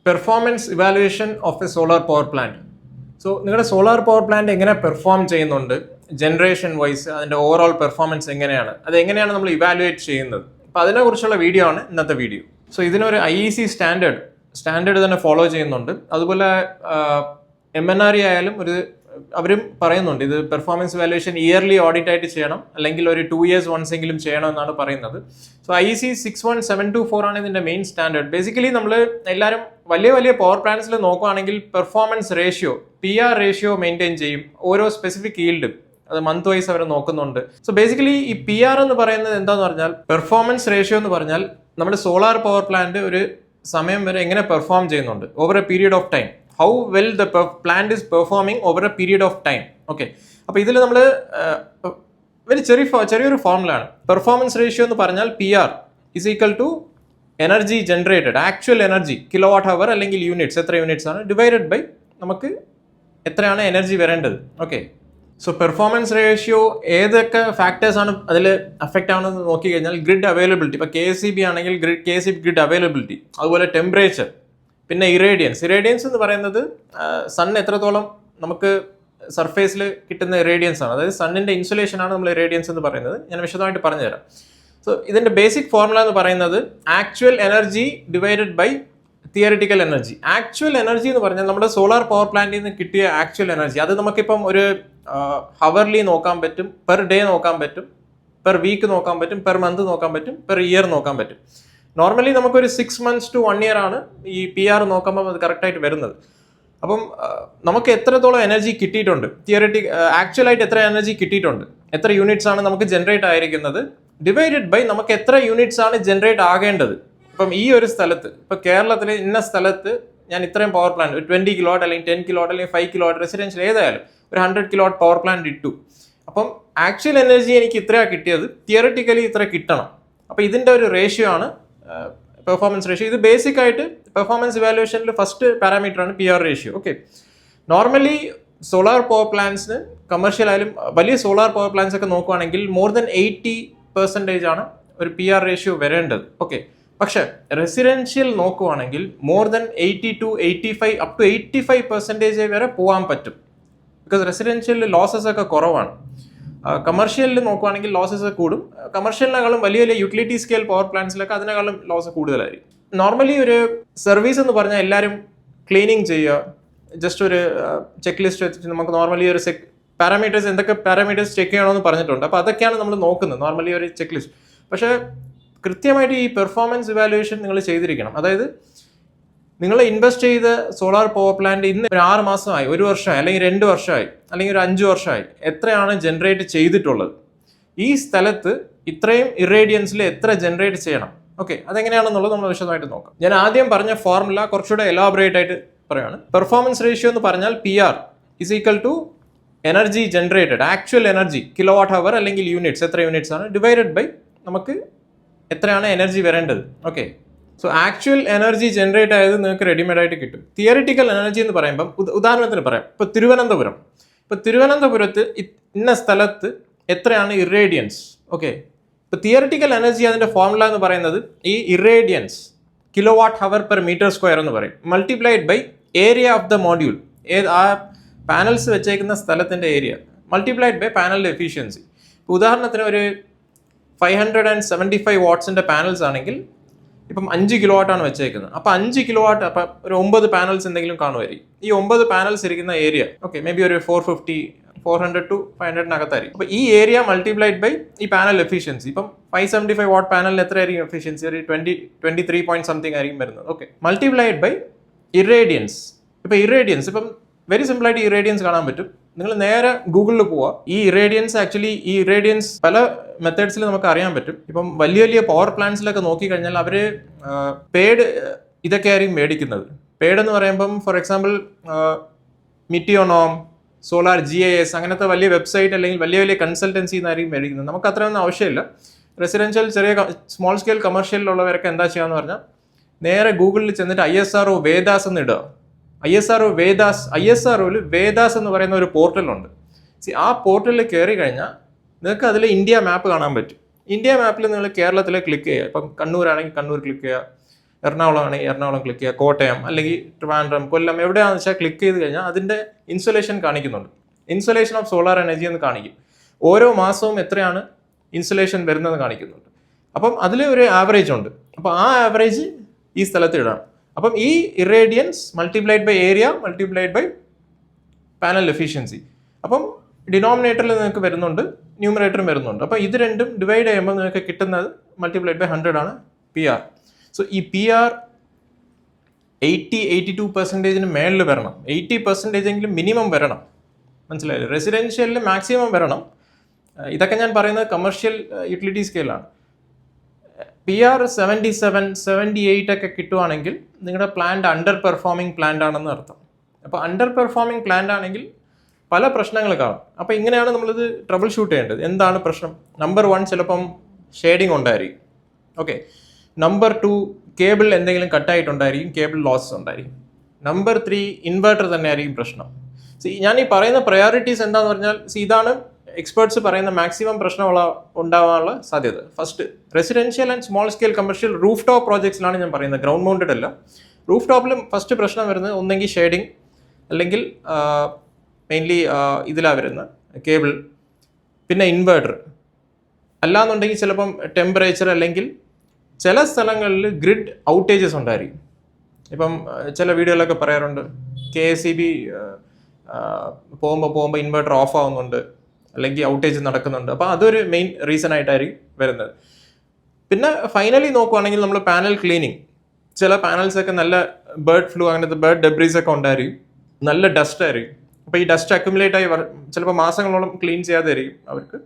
Performance evaluation of A solar power plant. So നിങ്ങളുടെ solar power plant എങ്ങനെ perform ചെയ്യുന്നുണ്ട്, generation vice അതിൻ്റെ overall performance എങ്ങനെയാണ്, അത് എങ്ങനെയാണ് നമ്മൾ ഇവാലുവേറ്റ് ചെയ്യുന്നത്, അപ്പോൾ അതിനെക്കുറിച്ചുള്ള വീഡിയോ ആണ് ഇന്നത്തെ വീഡിയോ. സോ ഇതിനൊരു IEC സ്റ്റാൻഡേർഡ് തന്നെ ഫോളോ ചെയ്യുന്നുണ്ട്. അതുപോലെ MNRE ആയാലും അവരും പറയുന്നുണ്ട് ഇത് പെർഫോമൻസ് വാല്യുവേഷൻ ഇയർലി ഓഡിറ്റ് ആയിട്ട് ചെയ്യണം, അല്ലെങ്കിൽ ഒരു 2 years once എങ്കിലും ചെയ്യണം എന്നാണ് പറയുന്നത്. സോ IEC 61724 ആണ് ഇതിന്റെ മെയിൻ സ്റ്റാൻഡേർഡ്. ബേസിക്കലി നമ്മൾ എല്ലാവരും വലിയ പവർ പ്ലാന്റ്സിൽ നോക്കുകയാണെങ്കിൽ performance ratio PR ratio maintain ചെയ്യും. ഓരോ സ്പെസിഫിക് ഈൽഡും അത് മന്ത് വൈസ് അവർ നോക്കുന്നുണ്ട്. സോ ബേസിക്കലി ഈ PR എന്ന് പറയുന്നത് എന്താന്ന് പറഞ്ഞാൽ, പെർഫോമൻസ് റേഷ്യോ എന്ന് പറഞ്ഞാൽ നമ്മുടെ സോളാർ പവർ പ്ലാന്റ് ഒരു സമയം വരെ എങ്ങനെ പെർഫോം ചെയ്യുന്നുണ്ട് over A period of time, how well the plant is performing over A period of time. Okay, അപ്പോൾ ഇതിൽ നമ്മൾ ചെറിയൊരു ഫോർമുലയാണ്. പെർഫോമൻസ് റേഷ്യോ എന്ന് പറഞ്ഞാൽ PR is equal to energy generated, actual energy kilowatt hour അല്ലെങ്കിൽ യൂണിറ്റ്സ്, എത്ര units ആണ്, divided by നമുക്ക് എത്രയാണ് എനർജി വരേണ്ടത്. ഓക്കെ, സോ പെർഫോമൻസ് റേഷ്യോ ഏതൊക്കെ ഫാക്ടേഴ്സ് ആണ് അതിൽ അഫക്റ്റ് ആവുന്നത് നോക്കി കഴിഞ്ഞാൽ, ഗ്രിഡ് അവൈലബിലിറ്റി, ഇപ്പോൾ KSEB ആണെങ്കിൽ KSEB ഗ്രിഡ് അവൈലബിലിറ്റി, അതുപോലെ ടെമ്പറേച്ചർ, പിന്നെ ഇറേഡിയൻസ് എന്ന് പറയുന്നത് സൺ എത്രത്തോളം നമുക്ക് സർഫേസിൽ കിട്ടുന്ന ഇറേഡിയൻസ് ആണ്, അതായത് സണ്ണിന്റെ ഇൻസുലേഷൻ ആണ് നമ്മൾ ഇറേഡിയൻസ് എന്ന് പറയുന്നത്. ഞാൻ വിശദമായിട്ട് പറഞ്ഞുതരാം. സോ ഇതിന്റെ ബേസിക് ഫോർമുല എന്ന് പറയുന്നത് actual energy divided by theoretical energy. Actual energy എന്ന് പറഞ്ഞാൽ നമ്മുടെ സോളാർ പവർ പ്ലാന്റിൽ നിന്ന് കിട്ടിയ ആക്ച്വൽ എനർജി, അത് നമുക്കിപ്പം ഒരു ഹവർലി നോക്കാൻ പറ്റും, പെർ ഡേ നോക്കാൻ പറ്റും, പെർ വീക്ക് നോക്കാൻ പറ്റും, പെർ മന്ത് നോക്കാൻ പറ്റും, പെർ ഇയർ നോക്കാൻ പറ്റും. നോർമലി നമുക്കൊരു 6 months to 1 year ആണ് ഈ PR നോക്കുമ്പോൾ അത് കറക്റ്റായിട്ട് വരുന്നത്. അപ്പം നമുക്ക് എത്രത്തോളം എനർജി കിട്ടിയിട്ടുണ്ട്, ആക്ച്വലായിട്ട് എത്ര എനർജി കിട്ടിയിട്ടുണ്ട്, എത്ര യൂണിറ്റ്സ് ആണ് നമുക്ക് ജനറേറ്റ് ആയിരിക്കുന്നത്, ഡിവൈഡഡ് ബൈ നമുക്ക് എത്ര യൂണിറ്റ്സ് ആണ് ജനറേറ്റ് ആകേണ്ടത്. ഇപ്പം ഈ ഒരു സ്ഥലത്ത്, ഇപ്പോൾ കേരളത്തിലെ ഇന്ന സ്ഥലത്ത് ഞാൻ ഇത്രയും പവർ പ്ലാന്റ്, ഒരു 20 kilowatt അല്ലെങ്കിൽ 10 kilowatt അല്ലെങ്കിൽ 5 kilowatt റെസിഡൻഷ്യൽ ഏതായാലും ഒരു 100 kilowatt പവർ പ്ലാന്റ് ഇട്ടു. അപ്പം ആക്ച്വൽ എനർജി എനിക്ക് ഇത്രയാണ് കിട്ടിയത്, തിയറിറ്റിക്കലി ഇത്ര കിട്ടണം. അപ്പോൾ ഇതിൻ്റെ ഒരു റേഷ്യോ ആണ് പെർഫോമൻസ് റേഷ്യോ. ഇത് ബേസിക് ആയിട്ട് പെർഫോമൻസ് ഇവാലുവേഷനിൽ ഫസ്റ്റ് പാരാമീറ്റർ ആണ് PR ratio. Okay, normally solar power പ്ലാന്റ്സിന് കമേഴ്ഷ്യൽ ആയാലും വലിയ സോളാർ പവർ പ്ലാന്റ്സ് ഒക്കെ നോക്കുകയാണെങ്കിൽ more than 80% ആണ് ഒരു PR റേഷ്യോ വരേണ്ടത്. ഓക്കെ, പക്ഷെ റെസിഡൻഷ്യൽ നോക്കുവാണെങ്കിൽ more than 80 to 85 up to 85% വരെ പോകാൻ പറ്റും. ബിക്കോസ് റെസിഡൻഷ്യലിൽ ലോസസ് ഒക്കെ കുറവാണ്. കമേഴ്ഷ്യലിൽ നോക്കുവാണെങ്കിൽ ലോസസ് കൂടും. കമേഴ്ഷ്യലിനേക്കാളും വലിയ യൂട്ടിലിറ്റി സ്കെയിൽ പവർ പ്ലാന്റ്സിലൊക്കെ അതിനേക്കാളും ലോസ് കൂടുതലായിരിക്കും. നോർമലി ഒരു സർവീസ് എന്ന് പറഞ്ഞാൽ എല്ലാവരും ക്ലീനിങ് ചെയ്യുക, ജസ്റ്റ് ഒരു ചെക്ക് ലിസ്റ്റ് വെച്ചിട്ട് നമുക്ക് നോർമലി ഒരു പാരാമീറ്റേഴ്സ്, എന്തൊക്കെ പാരാമീറ്റേഴ്സ് ചെക്ക് ചെയ്യണമെന്ന് പറഞ്ഞിട്ടുണ്ട്. അപ്പോൾ അതൊക്കെയാണ് നമ്മൾ നോക്കുന്നത് നോർമലി ഒരു ചെക്ക് ലിസ്റ്റ്. പക്ഷേ കൃത്യമായിട്ട് ഈ പെർഫോമൻസ് ഇവാലുവേഷൻ നിങ്ങൾ ചെയ്തിരിക്കണം. അതായത് നിങ്ങൾ ഇൻവെസ്റ്റ് ചെയ്ത സോളാർ പവർ പ്ലാന്റ് ഇന്ന് ഒരു 6 മാസമായി, 1 വർഷമായി, അല്ലെങ്കിൽ 2 വർഷമായി, അല്ലെങ്കിൽ ഒരു 5 വർഷമായി, എത്രയാണ് ജനറേറ്റ് ചെയ്തിട്ടുള്ളത്, ഈ സ്ഥലത്ത് ഇത്രയും ഇറേഡിയൻസിൽ എത്ര ജനറേറ്റ് ചെയ്യണം. ഓക്കെ, അതെങ്ങനെയാണെന്നുള്ളത് നമ്മൾ വിശദമായിട്ട് നോക്കാം. ഞാൻ ആദ്യം പറഞ്ഞ ഫോർമുല കുറച്ചുകൂടെ എലാബറേറ്റ് ആയിട്ട് പറയാണ്. പെർഫോമൻസ് റേഷ്യോ എന്ന് പറഞ്ഞാൽ PR is equal to energy generated, actual energy kilowatt hour അല്ലെങ്കിൽ യൂണിറ്റ്സ്, എത്ര യൂണിറ്റ്സ് ആണ്, ഡിവൈഡഡ് ബൈ നമുക്ക് എത്രയാണ് എനർജി വരേണ്ടത്. Okay, so actual energy generate ആയത് നിങ്ങൾക്ക് റെഡിമെയ്ഡ് ആയിട്ട് കിട്ടും. തിയറിറ്റിക്കൽ എനർജി എന്ന് പറയുമ്പം ഉദാഹരണത്തിന് പറയാം, ഇപ്പോൾ തിരുവനന്തപുരത്ത് ഇന്ന സ്ഥലത്ത് എത്രയാണ് ഇറേഡിയൻസ്. ഓക്കെ, ഇപ്പോൾ തിയറിറ്റിക്കൽ എനർജി അതിൻ്റെ ഫോർമുല എന്ന് പറയുന്നത് ഈ irradiance kilowatt hour per metre square എന്ന് പറയും, multiplied by area of the module, ആ പാനൽസ് വെച്ചേക്കുന്ന സ്ഥലത്തിൻ്റെ ഏരിയ മൾട്ടിപ്ലൈഡ് ബൈ പാനലിൻ്റെ എഫിഷ്യൻസി. ഉദാഹരണത്തിന് ഒരു 575 വാട്ട്സിൻ്റെ പാനൽസ് ആണെങ്കിൽ ഇപ്പം 5 kilowatt ആണ് വെച്ചേക്കുന്നത്. അപ്പോൾ 5 kilowatt, അപ്പം ഒരു 9 പാനൽസ് എന്തെങ്കിലും കാണുമായിരിക്കും. ഈ 9 പാനൽസ് ഇരിക്കുന്ന ഏരിയ ഓക്കെ മേ ബി ഒരു 400 to 500 അപ്പോൾ ഈ ഏരിയ മൾട്ടിപ്ലൈഡ് ബൈ ഈ പാനൽ എഫിഷ്യൻസി. ഇപ്പം 575 watt പാനലിന് എത്ര ആയിരിക്കും എഫിഷ്യൻസി, ഒരു 23 point something ആയിരിക്കും വരുന്നത്. Okay, multiplied by irradiance. ഇപ്പം ഇറേഡിയൻസ്, ഇപ്പം വെരി സിമ്പിളായിട്ട് ഇറേഡിയൻസ് കാണാൻ പറ്റും. നിങ്ങൾ നേരെ ഗൂഗിളിൽ പോവുക. ഈ ഇറേഡിയൻസ് പല മെത്തേഡ്സിൽ നമുക്ക് അറിയാൻ പറ്റും. ഇപ്പം വലിയ പവർ പ്ലാന്റ്സിലൊക്കെ നോക്കിക്കഴിഞ്ഞാൽ അവർ പെയ്ഡ് ഇതൊക്കെ ആയിരിക്കും മേടിക്കുന്നത്. പെയ്ഡ് എന്ന് പറയുമ്പം ഫോർ എക്സാമ്പിൾ മിറ്റിയോണോം, സോളാർ GIS അങ്ങനത്തെ വലിയ വെബ്സൈറ്റ് അല്ലെങ്കിൽ വലിയ കൺസൾട്ടൻസി എന്നായിരിക്കും മേടിക്കുന്നത്. നമുക്ക് അത്രയൊന്നും ആവശ്യമില്ല. റെസിഡൻഷ്യൽ സ്മോൾ സ്കെയിൽ കമേഴ്ഷ്യലിലുള്ളവരൊക്കെ എന്താ ചെയ്യാന്ന് പറഞ്ഞാൽ നേരെ ഗൂഗിളിൽ ചെന്നിട്ട് ISRO വേദാസ് എന്ന് ഇടുക. ISRO വേദാസ് എന്ന് പറയുന്ന ഒരു പോർട്ടലുണ്ട്. ആ പോർട്ടലിൽ കയറി കഴിഞ്ഞാൽ നിങ്ങൾക്ക് അതിൽ ഇന്ത്യ മാപ്പ് കാണാൻ പറ്റും. ഇന്ത്യ മാപ്പിൽ നിങ്ങൾ കേരളത്തിൽ ക്ലിക്ക് ചെയ്യുക. ഇപ്പം കണ്ണൂരാണെങ്കിൽ കണ്ണൂർ ക്ലിക്ക് ചെയ്യുക, എറണാകുളം ആണെങ്കിൽ എറണാകുളം ക്ലിക്ക് ചെയ്യുക, കോട്ടയം അല്ലെങ്കിൽ ട്രിവാൻഡ്രം, കൊല്ലം, എവിടെയാണെന്ന് വെച്ചാൽ ക്ലിക്ക് ചെയ്ത് കഴിഞ്ഞാൽ അതിൻ്റെ ഇൻസുലേഷൻ കാണിക്കുന്നുണ്ട്. ഇൻസുലേഷൻ ഓഫ് സോളാർ എനർജി എന്ന് കാണിക്കും. ഓരോ മാസവും എത്രയാണ് ഇൻസുലേഷൻ വരുന്നത് കാണിക്കുന്നുണ്ട്. അപ്പം അതിൽ ഒരു ആവറേജ് ഉണ്ട്. അപ്പോൾ ആ ആവറേജ് ഈ സ്ഥലത്ത് ഇടാം. അപ്പം ഈ irradiance multiplied by area multiplied by panel efficiency. അപ്പം ഡിനോമിനേറ്ററിൽ നിങ്ങൾക്ക് വരുന്നുണ്ട്, ന്യൂമറേറ്ററും വരുന്നുണ്ട്. അപ്പോൾ ഇത് രണ്ടും ഡിവൈഡ് ചെയ്യുമ്പോൾ നിങ്ങൾക്ക് കിട്ടുന്നത് മൾട്ടിപ്ലൈഡ് ബൈ 100 ആണ് PR. സോ ഈ PR 82% മേളിൽ വരണം. 80% എങ്കിലും മിനിമം വരണം. മനസ്സിലായില്ലേ? റെസിഡൻഷ്യലിൽ മാക്സിമം വരണം. ഇതൊക്കെ ഞാൻ പറയുന്നത് കമേഴ്ഷ്യൽ യൂട്ടിലിറ്റി സ്കെയിലാണ്. PR 77, 78 ഒക്കെ കിട്ടുവാണെങ്കിൽ നിങ്ങളുടെ പ്ലാന്റ് അണ്ടർ പെർഫോമിംഗ് പ്ലാന്റ് ആണെന്ന് അർത്ഥം. അപ്പോൾ അണ്ടർ പെർഫോമിംഗ് പ്ലാന്റ് ആണെങ്കിൽ പല പ്രശ്നങ്ങൾ കാണും. അപ്പോൾ ഇങ്ങനെയാണ് നമ്മളിത് ട്രബിൾ ഷൂട്ട് ചെയ്യേണ്ടത്. എന്താണ് പ്രശ്നം? നമ്പർ 1 ചിലപ്പം ഷെയ്ഡിങ് ഉണ്ടായിരിക്കും. ഓക്കെ. നമ്പർ 2 കേബിൾ എന്തെങ്കിലും കട്ടായിട്ടുണ്ടായിരിക്കും, കേബിൾ ലോസസ് ഉണ്ടായിരിക്കും. നമ്പർ 3 ഇൻവെർട്ടർ തന്നെ ആയിരിക്കും പ്രശ്നം. ഞാൻ ഈ പറയുന്ന പ്രയോറിറ്റീസ് എന്താണെന്ന് പറഞ്ഞാൽ ഇതാണ് എക്സ്പേർട്സ് പറയുന്ന മാക്സിമം പ്രശ്നം ഉണ്ടാവാനുള്ള സാധ്യത. First residential and small scale commercial roof top പ്രോജക്ട്സിലാണ് ഞാൻ പറയുന്നത്, ഗ്രൗണ്ട് മൗണ്ടഡ് അല്ല. റൂഫ് ടോപ്പിലും ഫസ്റ്റ് പ്രശ്നം വരുന്നത് ഒന്നെങ്കിൽ ഷെയ്ഡിങ്, അല്ലെങ്കിൽ മെയിൻലി ഇതിലാണ് വരുന്നത് കേബിൾ, പിന്നെ ഇൻവെർട്ടർ. അല്ലാന്നുണ്ടെങ്കിൽ ചിലപ്പം ടെമ്പറേച്ചർ, അല്ലെങ്കിൽ ചില സ്ഥലങ്ങളിൽ ഗ്രിഡ് ഔട്ടേജസ് ഉണ്ടായിരിക്കും. ഇപ്പം ചില വീഡിയോയിലൊക്കെ പറയാറുണ്ട് KSEB പോകുമ്പോൾ ഇൻവെർട്ടർ ഓഫ് ആവുന്നുണ്ട്, അല്ലെങ്കിൽ ഔട്ടേജ് നടക്കുന്നുണ്ട്. അപ്പോൾ അതൊരു മെയിൻ റീസൺ ആയിട്ടായിരിക്കും വരുന്നത്. പിന്നെ ഫൈനലി നോക്കുവാണെങ്കിൽ നമ്മൾ പാനൽ ക്ലീനിങ്, ചില പാനൽസൊക്കെ നല്ല ബേർഡ് ഫ്ലൂ, അങ്ങനത്തെ ബേർഡ് ഡെബ്രീസ് ഒക്കെ ഉണ്ടായിരിക്കും, നല്ല ഡസ്റ്റ് ആയിരിക്കും. അപ്പോൾ ഈ ഡസ്റ്റ് അക്യുമുലേറ്റ് ആയി ചിലപ്പോൾ മാസങ്ങളോളം ക്ലീൻ ചെയ്യാതെ ആയിരിക്കും അവർക്ക്.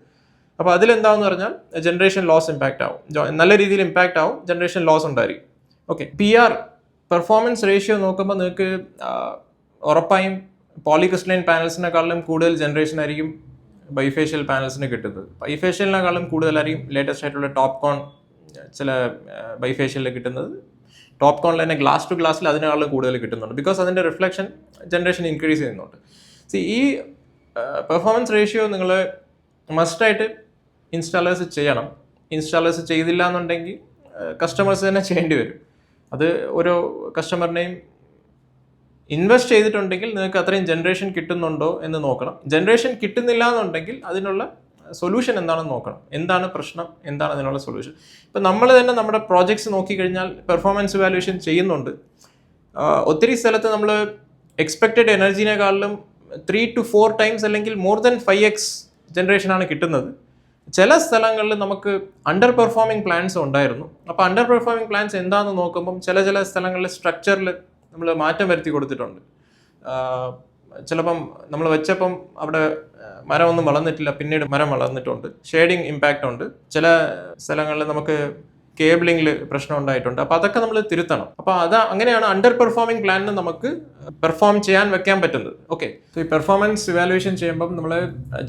അപ്പോൾ അതിലെന്താണെന്ന് പറഞ്ഞാൽ ജനറേഷൻ ലോസ് ഇമ്പാക്റ്റ് ആവും, നല്ല രീതിയിൽ ഇമ്പാക്റ്റ് ആവും, ജനറേഷൻ ലോസ് ഉണ്ടായിരിക്കും. ഓക്കെ. PR പെർഫോമൻസ് റേഷ്യോ നോക്കുമ്പോൾ നിങ്ങൾക്ക് ഉറപ്പായും പോളിക്രിസ്റ്റലൈൻ പാനൽസിനെക്കാളും കൂടുതൽ ജനറേഷൻ ആയിരിക്കും ബൈഫേഷ്യൽ പാനൽസിന് കിട്ടുന്നത്. ബൈഫേഷ്യലിനെക്കാളും കൂടുതലായിരിക്കും ലേറ്റസ്റ്റ് ആയിട്ടുള്ള ടോപ്കോൺ ചില ബൈഫേഷ്യലിൽ കിട്ടുന്നത്. ടോപ്കോണിൽ തന്നെ ഗ്ലാസ് ടു ഗ്ലാസ്സിൽ അതിനേക്കാളും കൂടുതൽ കിട്ടുന്നുണ്ട്. ബിക്കോസ് അതിൻ്റെ റിഫ്ലക്ഷൻ ജനറേഷൻ ഇൻക്രീസ് ചെയ്യുന്നുണ്ട്. ഈ പെർഫോമൻസ് റേഷ്യോ നിങ്ങൾ മസ്റ്റായിട്ട് ഇൻസ്റ്റാളേഴ്സ് ചെയ്യണം. ഇൻസ്റ്റാളേഴ്സ് ചെയ്തില്ല എന്നുണ്ടെങ്കിൽ കസ്റ്റമേഴ്സ് തന്നെ ചെയ്യേണ്ടി വരും. അത് ഓരോ കസ്റ്റമറിനെയും ഇൻവെസ്റ്റ് ചെയ്തിട്ടുണ്ടെങ്കിൽ നിങ്ങൾക്ക് അത്രയും ജനറേഷൻ കിട്ടുന്നുണ്ടോ എന്ന് നോക്കണം. ജനറേഷൻ കിട്ടുന്നില്ല എന്നുണ്ടെങ്കിൽ അതിനുള്ള സൊല്യൂഷൻ എന്താണെന്ന് നോക്കണം. എന്താണ് പ്രശ്നം, എന്താണ് അതിനുള്ള സൊല്യൂഷൻ. ഇപ്പം നമ്മൾ തന്നെ നമ്മുടെ പ്രോജക്ട്സ് നോക്കിക്കഴിഞ്ഞാൽ പെർഫോമൻസ് വാല്യൂഷൻ ചെയ്യുന്നുണ്ട്. ഒത്തിരി സ്ഥലത്ത് നമ്മൾ എക്സ്പെക്റ്റഡ് എനർജീനേക്കാളിലും 3 to 4 times അല്ലെങ്കിൽ മോർ ദാൻ 5x ജനറേഷനാണ് കിട്ടുന്നത്. ചില സ്ഥലങ്ങളിൽ നമുക്ക് അണ്ടർ പെർഫോമിംഗ് പ്ലാൻസ് ഉണ്ടായിരുന്നു. അപ്പോൾ അണ്ടർ പെർഫോമിംഗ് പ്ലാൻസ് എന്താണെന്ന് നോക്കുമ്പം ചില സ്ഥലങ്ങളിൽ സ്ട്രക്ചറിൽ നമ്മൾ മാറ്റം വരുത്തി കൊടുത്തിട്ടുണ്ട്. ചിലപ്പം നമ്മൾ വെച്ചപ്പം അവിടെ മരമൊന്നും വളർന്നിട്ടില്ല, പിന്നീട് മരം വളർന്നിട്ടുണ്ട്. ഷെയ്ഡിങ് ഇമ്പാക്റ്റ് ഉണ്ട്. ചില സ്ഥലങ്ങളിൽ നമുക്ക് കേബിളിങ്ങിൽ പ്രശ്നം ഉണ്ടായിട്ടുണ്ട്. അപ്പോൾ അതൊക്കെ നമ്മൾ തിരുത്തണം. അപ്പോൾ അങ്ങനെയാണ് അണ്ടർ പെർഫോമിംഗ് പ്ലാനിന് നമുക്ക് പെർഫോം ചെയ്യാൻ വെക്കാൻ പറ്റുന്നത്. ഓക്കെ. സോ ഈ പെർഫോമൻസ് ഇവാലുവേഷൻ ചെയ്യുമ്പം നമ്മൾ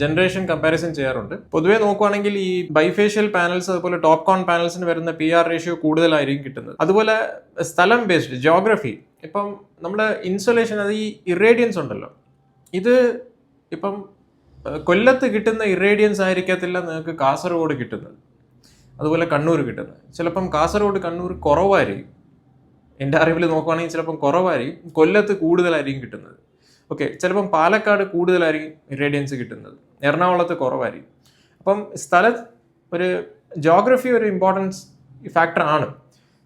ജനറേഷൻ കമ്പാരിസൺ ചെയ്യാറുണ്ട്. പൊതുവേ നോക്കുവാണെങ്കിൽ ഈ ബൈഫേഷ്യൽ പാനൽസ് അതുപോലെ ടോപ്കോൺ പാനൽസിന് വരുന്ന PR റേഷ്യോ കൂടുതലായിരിക്കും കിട്ടുന്നത്. അതുപോലെ സ്ഥലം ബേസ്ഡ് ജിയോഗ്രഫി. ഇപ്പം നമ്മുടെ ഇൻസുലേഷൻ, അത് ഈ ഇറേഡിയൻസ് ഉണ്ടല്ലോ, ഇത് ഇപ്പം കൊല്ലത്ത് കിട്ടുന്ന ഇറേഡിയൻസ് ആയിരിക്കത്തില്ല നിങ്ങൾക്ക് കാസർഗോഡ് കിട്ടുന്നത്, അതുപോലെ കണ്ണൂർ കിട്ടുന്നത്. ചിലപ്പം കാസർഗോഡ് കണ്ണൂർ കുറവായിരിക്കും. എൻ്റെ അറിവിൽ നോക്കുകയാണെങ്കിൽ ചിലപ്പം കുറവായിരിക്കും, കൊല്ലത്ത് കൂടുതലായിരിക്കും കിട്ടുന്നത്. ഓക്കെ. ചിലപ്പം പാലക്കാട് കൂടുതലായിരിക്കും ഇറേഡിയൻസ് കിട്ടുന്നത്, എറണാകുളത്ത് കുറവായിരിക്കും. അപ്പം ഒരു ജോഗ്രഫി ഒരു ഇമ്പോർട്ടൻസ് ഫാക്ടർ ആണ്.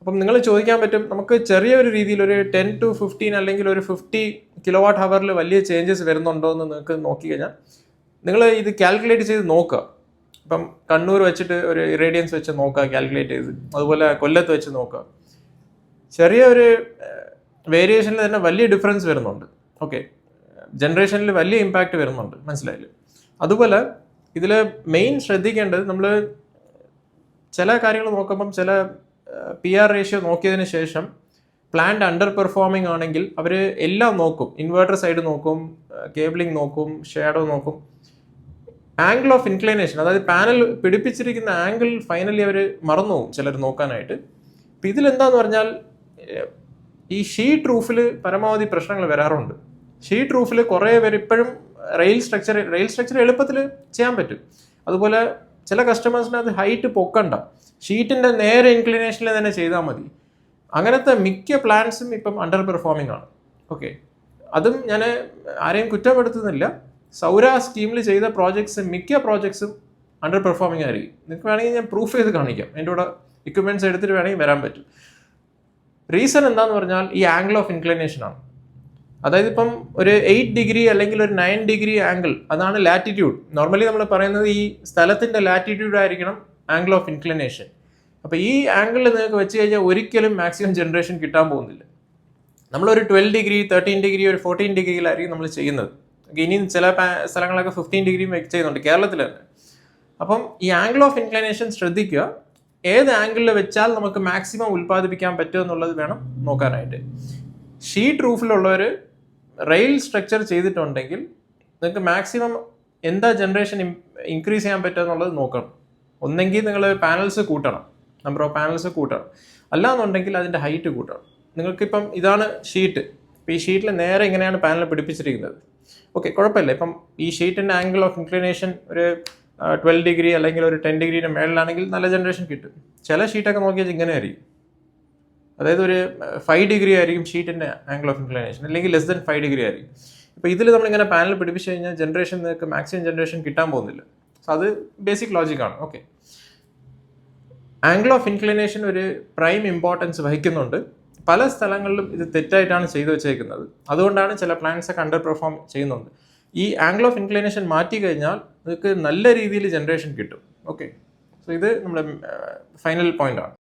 അപ്പം നിങ്ങൾ ചോദിക്കാൻ പറ്റും, നമുക്ക് ചെറിയൊരു രീതിയിൽ ഒരു 10 to 15 അല്ലെങ്കിൽ ഒരു 50 kWh വലിയ ചേഞ്ചസ് വരുന്നുണ്ടോ എന്ന് നിങ്ങൾക്ക് നോക്കിക്കഴിഞ്ഞാൽ നിങ്ങൾ ഇത് കാൽക്കുലേറ്റ് ചെയ്ത് നോക്കുക. ഇപ്പം കണ്ണൂർ വെച്ചിട്ട് ഒരു ഇറേഡിയൻസ് വെച്ച് നോക്കുക, കാൽക്കുലേറ്റ് ചെയ്ത്. അതുപോലെ കൊല്ലത്ത് വെച്ച് നോക്കുക. ചെറിയ ഒരു വേരിയേഷനിൽ തന്നെ വലിയ ഡിഫറൻസ് വരുന്നുണ്ട്. ഓക്കെ. ജനറേഷനിൽ വലിയ ഇമ്പാക്റ്റ് വരുന്നുണ്ട്. മനസ്സിലായില്ലേ? അതുപോലെ ഇതിൽ മെയിൻ ശ്രദ്ധിക്കേണ്ടത്, നമ്മൾ ചില കാര്യങ്ങൾ നോക്കുമ്പം ചില PR റേഷ്യോ നോക്കിയതിന് ശേഷം പ്ലാന്റ് അണ്ടർ പെർഫോമിംഗ് ആണെങ്കിൽ അവർ എല്ലാം നോക്കും. ഇൻവെർട്ടർ സൈഡ് നോക്കും, കേബിളിംഗ് നോക്കും, ഷാഡോ നോക്കും, ആംഗിൾ ഓഫ് ഇൻക്ലിനേഷൻ, അതായത് പാനൽ പിടിപ്പിച്ചിരിക്കുന്ന ആംഗിൾ ഫൈനലി അവർ മറന്നു പോകും ചിലർ നോക്കാനായിട്ട്. അപ്പം ഇതിലെന്താന്ന് പറഞ്ഞാൽ ഈ ഷീറ്റ് റൂഫിൽ പരമാവധി പ്രശ്നങ്ങൾ വരാറുണ്ട്. ഷീറ്റ് റൂഫിൽ കുറേ പേര് ഇപ്പോഴും റെയിൽ സ്ട്രക്ചർ എളുപ്പത്തിൽ ചെയ്യാൻ പറ്റും. അതുപോലെ ചില കസ്റ്റമേഴ്സിന് അത് ഹൈറ്റ് പൊക്കണ്ട, ഷീറ്റിൻ്റെ നേരെ ഇൻക്ലിനേഷനിൽ തന്നെ ചെയ്താൽ മതി. അങ്ങനത്തെ മിക്ക പ്ലാൻസും ഇപ്പം അണ്ടർ പെർഫോമിംഗ് ആണ്. ഓക്കെ, അതും ഞാൻ ആരെയും കുറ്റപ്പെടുത്തുന്നില്ല. സൗര സ്കീമിൽ ചെയ്ത പ്രോജക്ട്സ് മിക്ക പ്രോജക്ട്സും അണ്ടർ പെർഫോമിംഗ് ആയിരിക്കും. നിങ്ങൾക്ക് വേണമെങ്കിൽ ഞാൻ പ്രൂഫ് ചെയ്ത് കാണിക്കാം, എൻ്റെ കൂടെ ഇക്വിപ്മെൻറ്റ്സ് എടുത്തിട്ട് വേണമെങ്കിൽ വരാൻ പറ്റും. റീസൺ എന്താന്ന് പറഞ്ഞാൽ ഈ ആംഗിൾ ഓഫ് ഇൻക്ലിനേഷൻ ആണ്. അതായത് ഇപ്പം ഒരു 8 ഡിഗ്രി അല്ലെങ്കിൽ ഒരു 9 ഡിഗ്രി ആംഗിൾ, അതാണ് ലാറ്റിറ്റ്യൂഡ്. നോർമലി നമ്മൾ പറയുന്നത് ഈ സ്ഥലത്തിൻ്റെ ലാറ്റിറ്റ്യൂഡ് ആയിരിക്കണം ആംഗിൾ ഓഫ് ഇൻക്ലിനേഷൻ. അപ്പോൾ ഈ ആംഗിളിൽ നിങ്ങൾക്ക് വെച്ച് കഴിഞ്ഞാൽ ഒരിക്കലും മാക്സിമം ജനറേഷൻ കിട്ടാൻ പോകുന്നില്ല. നമ്മളൊരു 12 ഡിഗ്രി 13 ഡിഗ്രി ഒരു 14 ഡിഗ്രിയിലായിരിക്കും നമ്മൾ ചെയ്യുന്നത്. ഇനി ചില സ്ഥലങ്ങളൊക്കെ 15 ഡിഗ്രിയും ചെയ്യുന്നുണ്ട് കേരളത്തിൽ തന്നെ. അപ്പം ഈ ആംഗിൾ ഓഫ് ഇൻക്ലിനേഷൻ ശ്രദ്ധിക്കുക. ഏത് ആംഗിളിൽ വെച്ചാൽ നമുക്ക് മാക്സിമം ഉൽപ്പാദിപ്പിക്കാൻ പറ്റുമോ എന്നുള്ളത് വേണം നോക്കാനായിട്ട്. ഷീറ്റ് റൂഫിലുള്ളവർ റെയിൽ സ്ട്രക്ചർ ചെയ്തിട്ടുണ്ടെങ്കിൽ നിങ്ങൾക്ക് മാക്സിമം എന്താ ജനറേഷൻ ഇൻക്രീസ് ചെയ്യാൻ പറ്റുക എന്നുള്ളത് നോക്കണം. ഒന്നെങ്കിൽ നിങ്ങൾ പാനൽസ് കൂട്ടണം, നമ്പർ ഓഫ് പാനൽസ് കൂട്ടണം, അല്ലാന്നുണ്ടെങ്കിൽ അതിൻ്റെ ഹൈറ്റ് കൂട്ടണം. നിങ്ങൾക്കിപ്പം ഇതാണ് ഷീറ്റ്, ഇപ്പം ഈ ഷീറ്റിൽ നേരെ ഇങ്ങനെയാണ് പാനൽ പിടിപ്പിച്ചിരിക്കുന്നത്. ഓക്കെ, കുഴപ്പമില്ല. ഇപ്പം ഈ ഷീറ്റിൻ്റെ ആംഗിൾ ഓഫ് ഇൻക്ലിനേഷൻ ഒരു 12 ഡിഗ്രി അല്ലെങ്കിൽ ഒരു 10 ഡിഗ്രിയുടെ മേളിലാണെങ്കിൽ നല്ല ജനറേഷൻ കിട്ടും. ചില ഷീറ്റൊക്കെ നോക്കിയാൽ ഇങ്ങനെ ആയിരിക്കും, അതായത് ഒരു 5 ഡിഗ്രി ആയിരിക്കും ഷീറ്റിൻ്റെ ആംഗിൾ ഓഫ് ഇൻക്ലിനേഷൻ, അല്ലെങ്കിൽ ലെസ് ദൻ 5 ഡിഗ്രി ആയിരിക്കും. ഇപ്പോൾ ഇതിൽ നമ്മളിങ്ങനെ പാനൽ പിടിപ്പിച്ച് കഴിഞ്ഞാൽ ജനറേഷൻ നിങ്ങൾക്ക് മാക്സിമം ജനറേഷൻ കിട്ടാൻ പോകുന്നില്ല. സോ അത് ബേസിക് ലോജിക്കാണ്. ഓക്കെ, ആംഗിൾ ഓഫ് ഇൻക്ലിനേഷൻ ഒരു പ്രൈം ഇമ്പോർട്ടൻസ് വഹിക്കുന്നുണ്ട്. പല സ്ഥലങ്ങളിലും ഇത് തെറ്റായിട്ടാണ് ചെയ്തു വെച്ചേക്കുന്നത്. അതുകൊണ്ടാണ് ചില പ്ലാൻസ് ഒക്കെ അണ്ടർ പെർഫോം ചെയ്യുന്നുണ്ട്. ഈ ആംഗിൾ ഓഫ് ഇൻക്ലിനേഷൻ മാറ്റി കഴിഞ്ഞാൽ നിങ്ങൾക്ക് നല്ല രീതിയിൽ ജനറേഷൻ കിട്ടും. ഓക്കെ, സോ ഇത് നമ്മുടെ ഫൈനൽ പോയിന്റ് ആണ്.